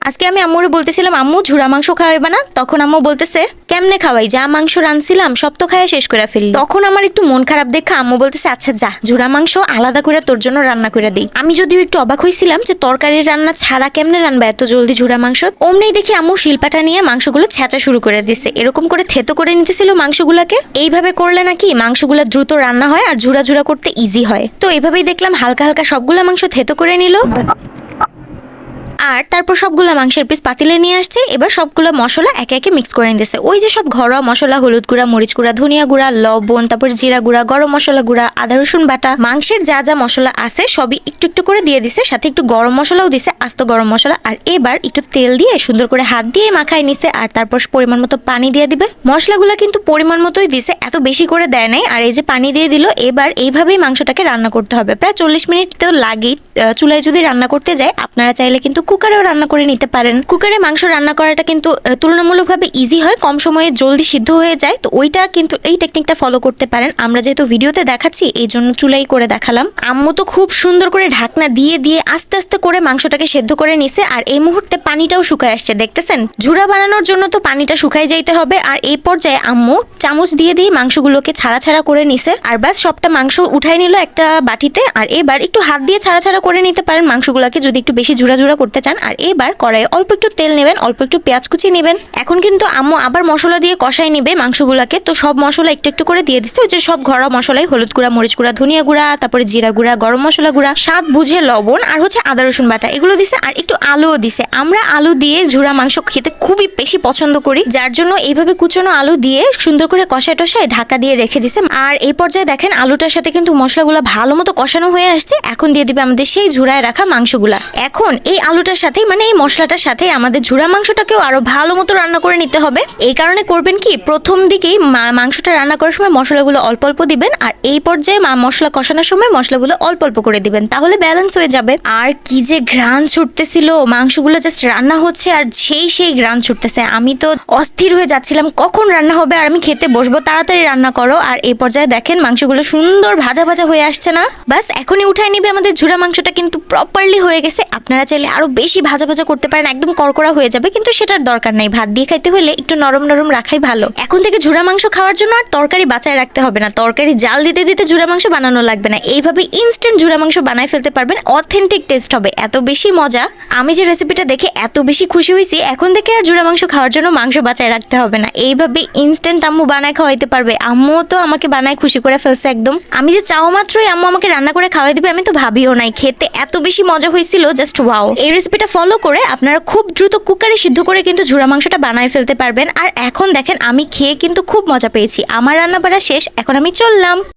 আজকে আমি আম্মুরে বলতেছিলাম আম্মু ঝুরা মাংস খাওয়াইবা না, তখন আম্মু বলতেছে কেমনে খাওয়াই, যা মাংস রানছিলাম সব তো খাইয়া শেষ করে ফেললি। তখন আমার একটু মন খারাপ দেখে আম্মু বলতেছে আচ্ছা যা ঝুরা মাংস আলাদা করে তোর জন্য রান্না করে দিই। আমি যদিও একটু অবাক হয়েছিলাম যে তরকারির রান্না ছাড়া কেমনে রান্না এত জলদি ঝুরা মাংস। অমনি দেখি আম্মু শিলপাটা নিয়ে মাংসগুলো ছেঁচা শুরু করে দিচ্ছে, এরকম করে থেতো করে নিতেছিল মাংসগুলোকে। এইভাবে করলে নাকি মাংসগুলো দ্রুত রান্না হয় আর ঝুরা ঝুরা করতে ইজি হয়। তো এইভাবেই দেখলাম হালকা হালকা সবগুলা মাংস থেতো করে নিল আর তারপর সবগুলা মাংসের পিস পাতিলে নিয়ে আসছে। এবার সবগুলো মশলা একে একে মিক্স করে নিতেছে। ওই যে সব ঘরোয়া মশলা, হলুদ গুঁড়া, মরিচ গুঁড়া, ধনিয়া গুঁড়া, লবণ, তারপর জিরা গুঁড়া, গরম মশলা গুঁড়া, আদা রসুন বাটা, মাংসের যা যা মশলা আছে সবই একটু একটু করে দিয়ে দিছে, সাথে একটু গরম মশলাও দিছে, আস্ত গরম মশলা। আর এবার একটু তেল দিয়ে সুন্দর করে হাত দিয়ে মাখাই নিছে আর তারপর পরিমাণ মতো পানি দিয়ে দিবে। মশলাগুলা কিন্তু পরিমাণ মতোই দিছে, এত বেশি করে দেয় নাই। আর এই যে পানি দিয়ে দিল। এবার এইভাবেই মাংসটাকে রান্না করতে হবে, প্রায় 40 মিনিট তো লাগেই চুলায় যদি রান্না করতে যায়। আপনারা চাইলে কিন্তু কুকারেও রান্না করে নিতে পারেন। কুকারে মাংস রান্না করাটা কিন্তু তুলনামূলকভাবে ইজি হয়, কম সময়ে জলদি সিদ্ধ হয়ে যায়। তো ওইটা কিন্তু এই টেকনিকটা ফলো করতে পারেন। আমরা যেহেতু ভিডিওতে দেখাচ্ছি এই জন্য চুলাই করে দেখালাম। আম্মু তো খুব সুন্দর করে ঢাকনা দিয়ে দিয়ে আস্তে আস্তে করে মাংসটাকে সেদ্ধ করে নিছে। আর এই মুহূর্তে পানিটাও শুকায় আসছে, দেখতেছেন। ঝুরা বানানোর জন্য তো পানিটা শুকাই যাইতে হবে। আর এই পর্যায়ে আম্মু চামচ দিয়ে দিয়ে মাংসগুলোকে ছাড়া ছাড়া করে নিছে। আর ব্যাস সবটা মাংস উঠাই নিল একটা বাটিতে। আর এবার একটু হাত দিয়ে ছাড়া ছাড়া করে নিতে পারেন মাংসগুলোকে যদি একটু বেশি ঝুরা ঝুরা করতে চান। আর এবার কড়াইয়ে অল্প একটু তেল নেবেন, অল্প একটু পেঁয়াজ কুচি নেবেন। এখন কিন্তু আম্মু আবার মশলা দিয়ে কষাই নিবে মাংসগুলোকে। তো সব মশলা একটু একটু করে দিয়ে দিচ্ছে। ওই যে সব ঘরোয়া মশলাই, হলুদ গুঁড়া, মরিচ গুঁড়া, ধনিয়া গুঁড়া, তারপরে জিরা গুঁড়া, গরম মশলা গুঁড়া, স্বাদ বুঝে লবণ, আর হচ্ছে আদা রসুন বাটা, এগুলো দিছে। আর একটু আলুও দিছে। আমরা আলু দিয়ে ঝুরা মাংস খেতে খুবই বেশি পছন্দ করি, যার জন্য এইভাবে কুচনো আলু দিয়ে সুন্দর করে কষায় টষায় ঢাকা দিয়ে রেখে দিছে। আর এই পর্যায়ে দেখেন আলুটার সাথে কিন্তু মশলাগুলো ভালো মতো কষানো হয়ে আসছে। এখন দিয়ে দিবে আমাদের সেই ঝুরায় রাখা মাংসগুলা। এখন এই আলুটার সাথে মানে এই মশলাটার সাথে আমাদের ঝুরা মাংসটাকেও আরো ভালো মতো রান্না করে নিতে হবে। এই কারণে করবেন কি, প্রথম দিকেই মাংসটা রান্না করার সময় মশলাগুলো অল্প অল্প দিবেন, আর এই পর্যায়ে মশলা কষানোর সময় মশলাগুলো অল্প অল্প করে দিবেন, তাহলে ব্যালেন্স হয়ে যাবে। আর কি যে ঘ্রাণ ছুটতেছিল, মাংসগুলো জাস্ট রান্না হচ্ছে আর সেই ঘ্রাণ ছুটতেছে। আমি তো অস্থির হয়ে যাচ্ছিলাম কখন রান্না হবে আর আমি খেতে বসবো, তাড়াতাড়ি রান্না করো। আর এই পর্যায়ে দেখেন মাংসগুলো সুন্দর ভাজা ভাজা হয়ে আসছে না, বাস এখনই উঠাই নিবে। আমাদের ঝুরা মাংসটা কিন্তু প্রপারলি হয়ে গেছে। আপনারা চাইলে আরো বেশি ভাজা ভাজা করতে পারেন, একদম কড়কড়া হয়ে যাবে, কিন্তু সেটার দরকার নাই। ভাত দিয়ে খাইতে হলে একটু নরম নরম রাখাই ভালো। এখন থেকে ঝুরা মাংস খাওয়ার জন্য আর তরকারি বাঁচায় রাখতে হবে না, তরকারি জাল দিতে দিতে ঝুরা মাংস বানানো লাগবে না। এইভাবে ইনস্ট্যান্ট ঝুরা মাংস বানায় ফেলতে পারবেন, অথেন্টিক টেস্ট হবে, এত বেশি মজা। আমি যে রেসিপিটা দেখে এত বেশি খুশি হয়েছি, এখন থেকে আর ঝুরা মাংস খাওয়ার জন্য মাংস বাঁচায় রাখতে হবে না। এইভাবে ইনস্ট্যান্ট আম্মু বানায় খাওয়াইতে পারবে। আম্মু তো আমাকে বানায় খুশি করে ফেলছে একদম। আমি যে চাও মাত্রই আম্মু আমাকে রান্না করে খাওয়াই দিবে আমি তো ভাবিও নাই। খেতে এত বেশি মজা হয়েছিল, জাস্ট ওয়াও। এই রেসিপিটা ফলো করে আপনারা খুব দ্রুত কুকারে সিদ্ধ করে কিন্তু ঝুরা মাংসটা বানায় ফেলতে পারবেন। আর এখন দেখেন আমি খেয়ে কিন্তু খুব মজা পেয়েছি। আমার রান্না বাড়া শেষ, এখন আমি চললাম।